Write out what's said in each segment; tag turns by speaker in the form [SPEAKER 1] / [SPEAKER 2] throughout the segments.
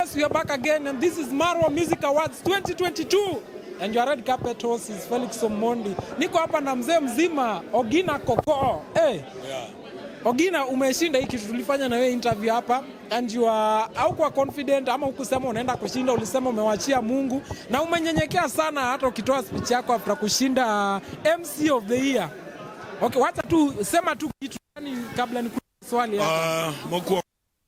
[SPEAKER 1] Yes, we are back again, and this is Marwa Music Awards 2022. And your red carpet host is Felix Omondi. Niko hapa na mzee mzima, OGINA KOKO. Hey. Yeah. OGINA, umeshinda hiki tulifanya na wewe interview hapa, and you are haukuwa confident ama ukusema unaenda kushinda, ulisema umewachia Mungu na umenyenyekea sana hata ukitoa speech yako after kushinda MC of the year. Okay, wacha tu sema tu kitu gani kabla ni swali hapa.
[SPEAKER 2] Moko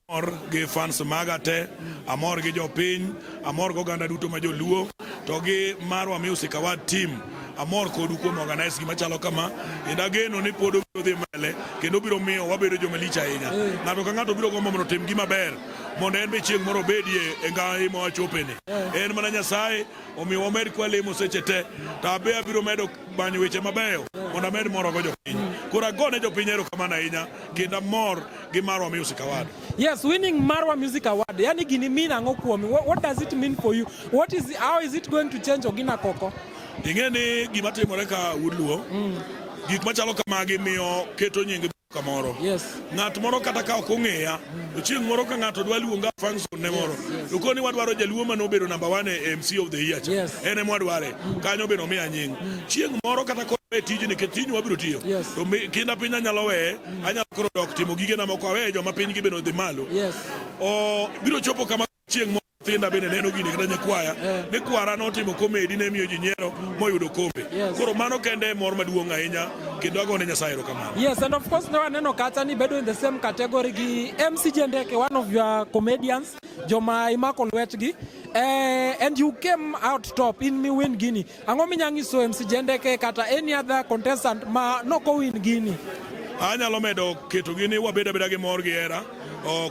[SPEAKER 2] amor gi fans magate, amor gi jopiny, amor go ganda duto ma joluo, to gi Marwa Music Award team. Amor kodu kuom organize gima chalo kama, enda geno ni podo dhi mbele kendo biro miyo wabedo joma lich ahinya. Ng'ato ka ng'ato biro gombo mondo tim gima ber mondo en be chieng' moro bedie e ngai ma wachopene. En mana Nyasaye omiyo wamed kwa lemo seche te, to abe abiro medo manyo weche mabeyo mondo amed moro go jopiny. Koro agone jopiny erokamano ahinya kendo amor gi Marwa Music Award.
[SPEAKER 1] Yes, winning Marwa Music Award. Yani gini mean ang'o kuomi? What does it mean for you? How is it going to change OGINA KOKO?
[SPEAKER 2] Ingeni gima timore ka udluo. Gik machalo kamagi miyo keto nying kamoro.
[SPEAKER 1] Yes.
[SPEAKER 2] Ng'at moro kata ka ok ong'eya, chieng' moro ka ng'ato dwa luonga function ne moro. To koni wadwaro jaluo mano bedo number 1 e MC of the year.
[SPEAKER 1] Yes.
[SPEAKER 2] En ema wadware. Kanyo bedo miya nying. Chieng' moro kata ko tijni ke tijni wabiro tiyo.
[SPEAKER 1] Yes.
[SPEAKER 2] To kinda piny anyalo weye, anyalo koro dok timo gige na moko aweyo joma piny gi bedo dhi malo.
[SPEAKER 1] Yes.
[SPEAKER 2] Biro chopo kama chieng' Tinda bene neno gini kata nyakwaya ne kwara no timo comedy ne miyo ji nyiero moyudo kombe. Koro mano kende mor maduong' ahinya kendo agone Nyasaye erokamano.
[SPEAKER 1] Yes, and of course no neno kata ni bedo in the same category gi MC Jendeke, one of your comedians, joma imako lwetgi, and you came out top in mi win gini. Ang'o minyangiso MC Jendeke kata any other contestant ma no ko win gini?
[SPEAKER 2] Anyalo medo keto gini wabeda beda gi mor gi hera,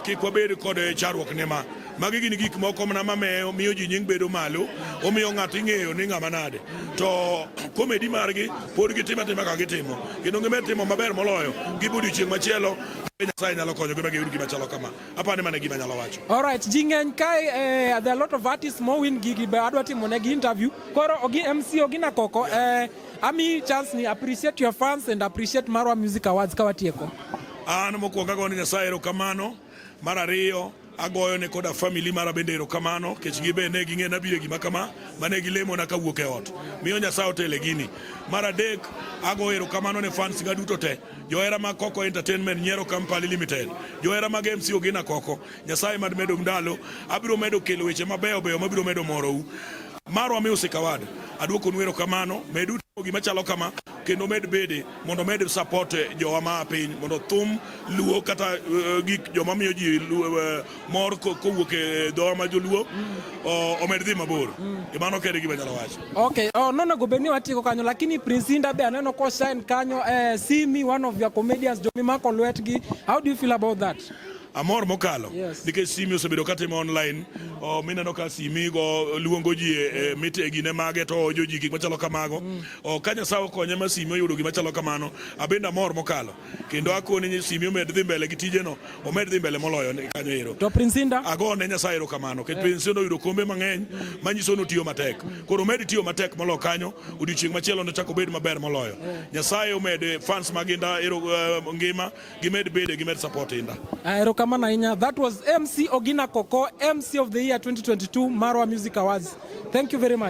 [SPEAKER 2] kik wabed kod charruok ne ma. Magi gini gik moko mana mameyo miyo ji nying bedo malo, omiyo ng'ato ing'eyo ni ng'ama nade. To komedi margi pod gitimo atima kaka gitimo, kendo gimed timo maber moloyo gibudi chieng' machielo. Nyasaye nyalo konyo gi magiyud gima chalo kama. Apani mane gima nyalo wacho.
[SPEAKER 1] Alright, jing'eny kai there are a lot of artists mo win gigi be adwa timo negi interview. Koro MC OGINA KOKO ami chance ni appreciate your fans and appreciate Marwa Music Awards kawatieko.
[SPEAKER 2] An mokwongo agone Nyasaye erokamano. Mar ariyo agoyo ne koda family mara bende erokamano, kech gibende ging'e nabire gima kama mane gilemo na kawuok e ot. Miyo Nyasaye otele gini. Mar adek agoyo erokamano ne fans ga duto te. Johera mag Koko Entertainment Nyero Company Limited. Johera mag MC OGINA KOKO. Nyasaye mad medo ndalo. Abiro medo kelo weche mabeyo beyo mabiro medo morou. Marwa Music Award. Aduoko nwero kamano, medu gima chalo kama kendo med bede mondo med support jowa ma piny mondo thum luo kata gik joma miyo ji mor kowuok e dhowa ma joluo omed dhi mabor. Mano kende gima nyalo wacho.
[SPEAKER 1] Okay, nono go beni watiko kanyo, lakini Prince Inda be aneno ko shine kanyo, see me one of your comedians jomi mako lwetgi. How do you feel about that?
[SPEAKER 2] Amor mokalo.
[SPEAKER 1] Yes.
[SPEAKER 2] Nikech simi osebedo katimo online, mineno ka simi go luongo ji mite gine mage to joji gik machalo kamago. Ka Nyasaye okonye ma simi oyudo gima chalo kamano, abenda amor mokalo. Kendo akoni ni simi omed dhi mbele gi tijeno, omed dhi mbele moloyo kanyo ero.
[SPEAKER 1] To Prince Inda
[SPEAKER 2] agone Nyasaye erokamano, kech Prince Inda oyudo kombe mang'eny manyiso no tiyo matek. Koro omed tiyo matek moloyo kanyo, odiochieng' machielo nochako bed maber moloyo. Nyasaye omed fans maginda ngima gimed bede gimed support Inda.
[SPEAKER 1] That was MC OGINA KOKO, MC of the year 2022 Marwa Music Awards. Thank you very much.